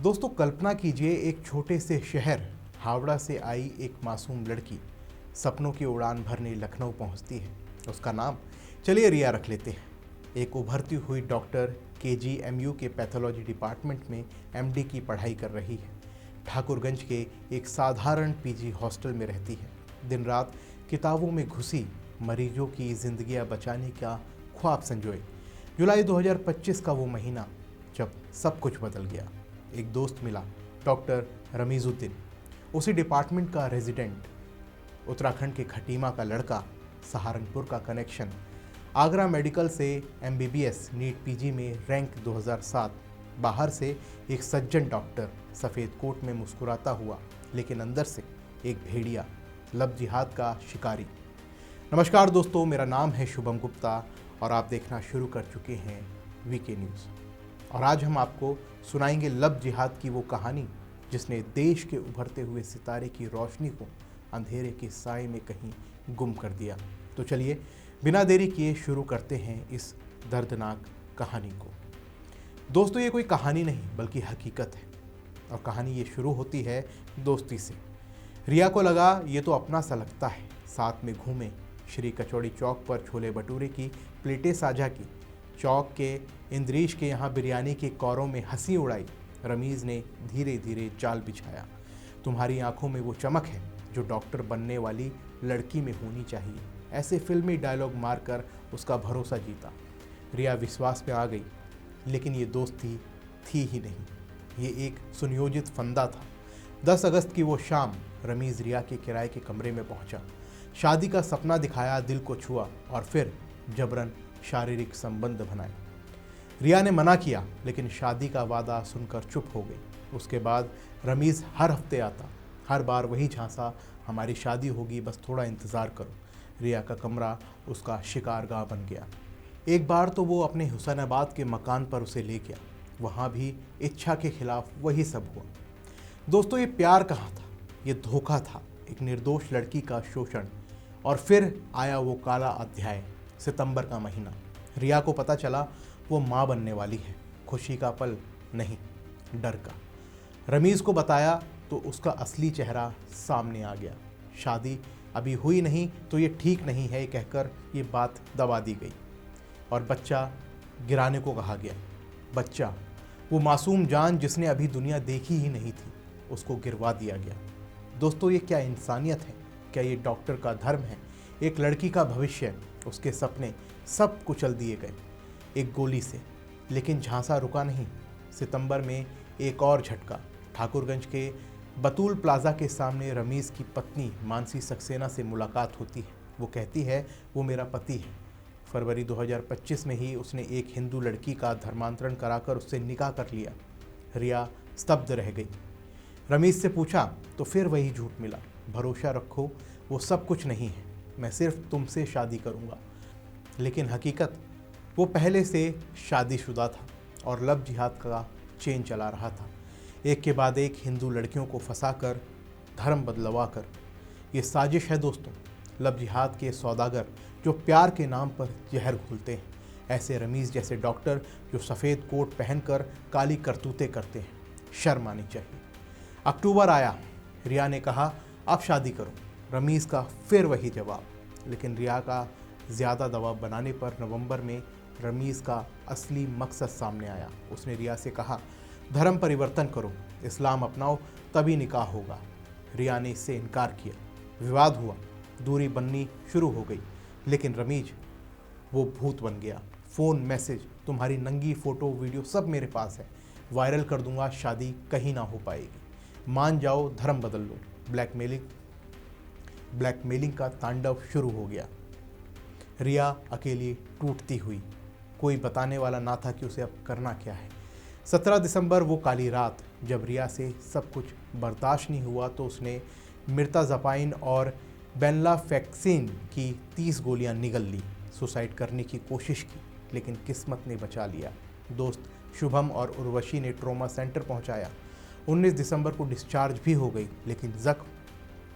दोस्तों कल्पना कीजिए, एक छोटे से शहर हावड़ा से आई एक मासूम लड़की सपनों की उड़ान भरने लखनऊ पहुंचती है। उसका नाम चलिए रिया रख लेते हैं। एक उभरती हुई डॉक्टर KGMU के पैथोलॉजी डिपार्टमेंट में MD की पढ़ाई कर रही है। ठाकुरगंज के एक साधारण PG हॉस्टल में रहती है। दिन रात किताबों में घुसी मरीजों की जिंदगियां बचाने का ख्वाब संजोए। जुलाई 2025 का वो महीना जब सब कुछ बदल गया। एक दोस्त मिला, डॉक्टर रमीजुद्दीन, उसी डिपार्टमेंट का रेजिडेंट, उत्तराखंड के खटीमा का लड़का, सहारनपुर का कनेक्शन, आगरा मेडिकल से MBBS नीट PG में रैंक 2007, बाहर से एक सज्जन डॉक्टर, सफ़ेद कोट में मुस्कुराता हुआ लेकिन अंदर से एक भेड़िया, लब जिहाद का शिकारी। नमस्कार दोस्तों, मेरा नाम है शुभम गुप्ता और आप देखना शुरू कर चुके हैं VK न्यूज़। और आज हम आपको सुनाएंगे लब जिहाद की वो कहानी जिसने देश के उभरते हुए सितारे की रोशनी को अंधेरे के साए में कहीं गुम कर दिया। तो चलिए बिना देरी किए शुरू करते हैं इस दर्दनाक कहानी को। दोस्तों ये कोई कहानी नहीं बल्कि हकीकत है और कहानी ये शुरू होती है दोस्ती से। रिया को लगा ये तो अपना सा लगता है, साथ में घूमे, श्री कचौड़ी चौक पर छोले भटूरे की प्लेटें साझा की, चौक के इंद्रीश के यहाँ बिरयानी के कौरों में हंसी उड़ाई। रमीज़ ने धीरे धीरे जाल बिछाया। तुम्हारी आंखों में वो चमक है जो डॉक्टर बनने वाली लड़की में होनी चाहिए, ऐसे फिल्मी डायलॉग मारकर उसका भरोसा जीता। रिया विश्वास में आ गई, लेकिन ये दोस्ती थी ही नहीं, ये एक सुनियोजित फंदा था। 10 अगस्त की वो शाम रमीज़ रिया के किराए के कमरे में पहुंचा। शादी का सपना दिखाया, दिल को छुआ और फिर जबरन शारीरिक संबंध बनाए। रिया ने मना किया, लेकिन शादी का वादा सुनकर चुप हो गई। उसके बाद रमीज़ हर हफ्ते आता, हर बार वही झांसा, हमारी शादी होगी, बस थोड़ा इंतज़ार करो। रिया का कमरा उसका शिकारगाह बन गया। एक बार तो वो अपने हुसैनाबाद के मकान पर उसे ले गया। वहाँ भी इच्छा के खिलाफ वही सब हुआ। दोस्तों ये प्यार कहाँ था, ये धोखा था, एक निर्दोष लड़की का शोषण। और फिर आया वो काला अध्याय, सितंबर का महीना। रिया को पता चला वो माँ बनने वाली है। खुशी का पल नहीं, डर का। रमीज़ को बताया तो उसका असली चेहरा सामने आ गया। शादी अभी हुई नहीं तो ये ठीक नहीं है कहकर ये बात दबा दी गई और बच्चा गिराने को कहा गया। बच्चा, वो मासूम जान जिसने अभी दुनिया देखी ही नहीं थी, उसको गिरवा दिया गया। दोस्तों ये क्या इंसानियत है, क्या ये डॉक्टर का धर्म है? एक लड़की का भविष्य, उसके सपने सब कुचल दिए गए एक गोली से। लेकिन झांसा रुका नहीं। सितंबर में एक और झटका। ठाकुरगंज के बतूल प्लाजा के सामने रमीज़ की पत्नी मानसी सक्सेना से मुलाकात होती है। वो कहती है वो मेरा पति है। फरवरी 2025 में ही उसने एक हिंदू लड़की का धर्मांतरण कराकर उससे निकाह कर लिया। रिया स्तब्ध रह गई। रमीज़ से पूछा तो फिर वही झूठ मिला, भरोसा रखो वो सब कुछ नहीं है, मैं सिर्फ तुमसे शादी करूँगा। लेकिन हकीकत, वो पहले से शादीशुदा था और लब जिहाद का चेन चला रहा था। एक के बाद एक हिंदू लड़कियों को फंसाकर, धर्म बदलवा कर। ये साजिश है दोस्तों। लब जिहाद के सौदागर जो प्यार के नाम पर जहर घोलते हैं, ऐसे रमीज़ जैसे डॉक्टर जो सफ़ेद कोट पहनकर काली करतूतें करते हैं, शर्म आनी चाहिए। अक्टूबर आया। रिया ने कहा अब शादी करो। रमीज़ का फिर वही जवाब। लेकिन रिया का ज़्यादा दबाव बनाने पर नवंबर में रमीज़ का असली मकसद सामने आया। उसने रिया से कहा धर्म परिवर्तन करो, इस्लाम अपनाओ, तभी निकाह होगा। रिया ने इससे इनकार किया। विवाद हुआ, दूरी बननी शुरू हो गई। लेकिन रमीज़ वो भूत बन गया। फ़ोन, मैसेज, तुम्हारी नंगी फ़ोटो वीडियो सब मेरे पास है, वायरल कर दूंगा, शादी कहीं ना हो पाएगी, मान जाओ, धर्म बदल लो। ब्लैकमेलिंग का तांडव शुरू हो गया। रिया अकेली टूटती हुई, कोई बताने वाला ना था कि उसे अब करना क्या है। 17 दिसंबर वो काली रात, जब रिया से सब कुछ बर्दाश्त नहीं हुआ तो उसने मिर्ताज़पाइन और बेनलाफेक्सिन की 30 गोलियां निगल ली। सुसाइड करने की कोशिश की, लेकिन किस्मत ने बचा लिया। दोस्त शुभम और उर्वशी ने ट्रॉमा सेंटर पहुंचाया। 19 दिसंबर को डिस्चार्ज भी हो गई, लेकिन जख्म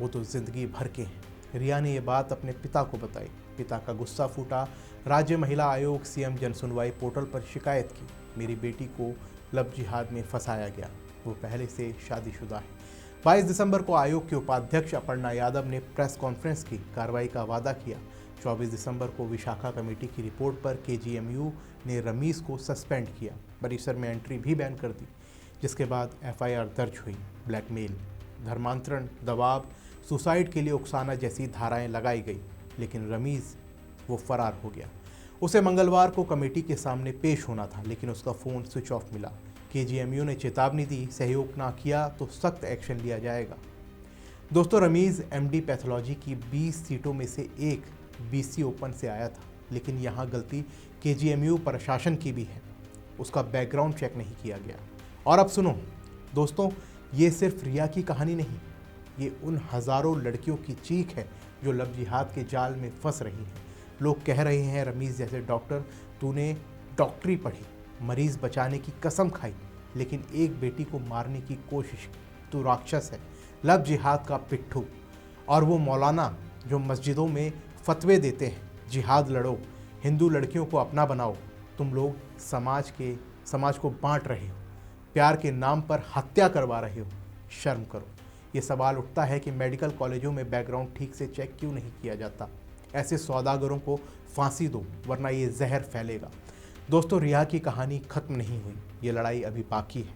वो तो ज़िंदगी भर के हैं। रिया ने ये बात अपने पिता को बताई। पिता का गुस्सा फूटा। राज्य महिला आयोग, CM जनसुनवाई पोर्टल पर शिकायत की। मेरी बेटी को लब जिहाद में फंसाया गया। वो पहले से शादीशुदा है। 22 दिसंबर को आयोग के उपाध्यक्ष अपर्णा यादव ने प्रेस कॉन्फ्रेंस की कार्रवाई का वादा किया। 24 दिसंबर को विशाखा कमेटी की रिपोर्ट पर केजीएमयू ने रमीज को सस्पेंड किया, परिसर में एंट्री भी बैन कर दी, जिसके बाद एफआईआर दर्ज हुई। ब्लैकमेल, धर्मांतरण, दबाव, सुसाइड के लिए उकसाना जैसी धाराएं लगाई गई, लेकिन रमीज वो फरार हो गया। उसे मंगलवार को कमेटी के सामने पेश होना था, लेकिन उसका फ़ोन स्विच ऑफ मिला। केजीएमयू ने चेतावनी दी, सहयोग ना किया तो सख्त एक्शन लिया जाएगा। दोस्तों, रमीज एमडी पैथोलॉजी की 20 सीटों में से एक बीसी ओपन से आया था, लेकिन यहाँ गलती केजीएमयू प्रशासन की भी है। उसका बैकग्राउंड चेक नहीं किया गया। और अब सुनो दोस्तों, ये सिर्फ रिया की कहानी नहीं, ये उन हज़ारों लड़कियों की चीख है जो लव जिहाद के जाल में फंस रही हैं। लोग कह रहे हैं, रमीज जैसे डॉक्टर, तूने डॉक्टरी पढ़ी, मरीज बचाने की कसम खाई, लेकिन एक बेटी को मारने की कोशिश, तू राक्षस है, लव जिहाद का पिट्ठू। और वो मौलाना जो मस्जिदों में फतवे देते हैं, जिहाद लड़ो, हिंदू लड़कियों को अपना बनाओ, तुम लोग समाज को बांट रहे हो, प्यार के नाम पर हत्या करवा रहे हो, शर्म करो। ये सवाल उठता है कि मेडिकल कॉलेजों में बैकग्राउंड ठीक से चेक क्यों नहीं किया जाता। ऐसे सौदागरों को फांसी दो, वरना ये जहर फैलेगा। दोस्तों, रिया की कहानी खत्म नहीं हुई, ये लड़ाई अभी बाकी है।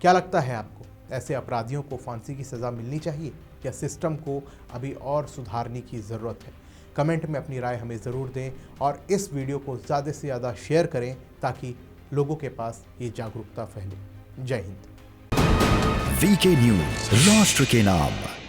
क्या लगता है आपको, ऐसे अपराधियों को फांसी की सज़ा मिलनी चाहिए या सिस्टम को अभी और सुधारने की ज़रूरत है? कमेंट में अपनी राय हमें ज़रूर दें और इस वीडियो को ज़्यादा से ज़्यादा शेयर करें ताकि लोगों के पास ये जागरूकता फैले। जय हिंद। वीके न्यूज़, राष्ट्र के नाम।